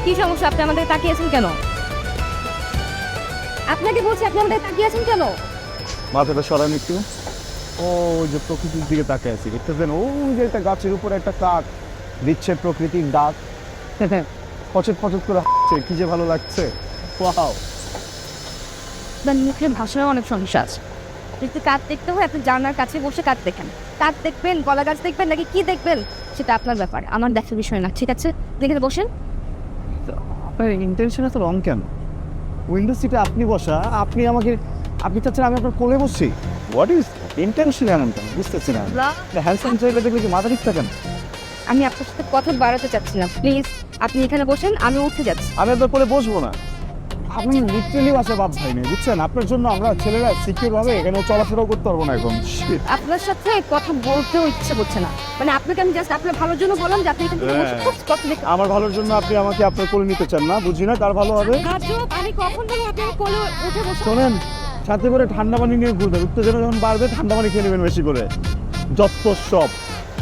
কি সমস্যা? আপনি আমাদের তাকিয়েছেন কেন? আপনাকে বলছি, আপনি আমাদের তাকিয়েছেন কেন? মাথাটা সরান একটু। ও ওই যে প্রকৃতির দিকে তাকিয়ে আছি, দেখতেছেন ওই যে একটা গাছের উপরে একটা কাক দিচ্ছে প্রকৃতির ডাক। পচত পচত করে হাসছে, কি যে ভালো লাগছে। ওয়াও। আপনার মুখের ভাষায় অনেক সমস্যা আছে। যদি কাঠ দেখতে হয় আপনি জানলার কাছে বসে কাঠ দেখেন। কাঠ দেখবেন, কলা গাছ দেখবেন, নাকি কি দেখবেন সেটা আপনার ব্যাপার, আমার দেখার বিষয় না। ঠিক আছে, দেখে বসেন। আপনার ইন্টেনশন এত রং কেন? উইন্ডো সিটে আপনি বসা, আপনি চাচ্ছেন আমি আপনার কোলে বসছি। হোয়াট ইজ ইন্টেনশন এমন কেন বুঝতেছি না। হ্যান্ডসাম ছেলে দেখলে কি মাথা ঠিক থাকে না? আমি আপনার সাথে কথা বাড়াতে চাচ্ছি না, প্লিজ আপনি এখানে বসেন, আমি উঠে যাচ্ছি। আমি আপনার কোলে বসবো না। আপনি লিটারেলি বাসা বাপ ভাই নেই, বুঝছেন? আপনার জন্য আমরা ছেলেরা সিকিউর ভাবে এখানে চলাফেরাও করতে পারবো না এখন। Shit. আপনার সাথে কথা বলতেও ইচ্ছে করছে না। মানে আপনাকে আমি জাস্ট আপনার ভালোর জন্য বললাম যে আপনি এখান থেকে বসে খুব কথা দেখে। আমার ভালোর জন্য আপনি আমাকে আপনার কোলে নিতে চান না, বুঝি না কার ভালো হবে। আজব, আমি কখন বলবো আপনি আমার কোলে উঠে বসে? শোনেন, সাথে করে ঠান্ডা পানি নিয়ে ঘুরবেন, উত্তেজনা যখন বাড়বে ঠান্ডা পানি খেয়ে নেবেন বেশি করে। যত সব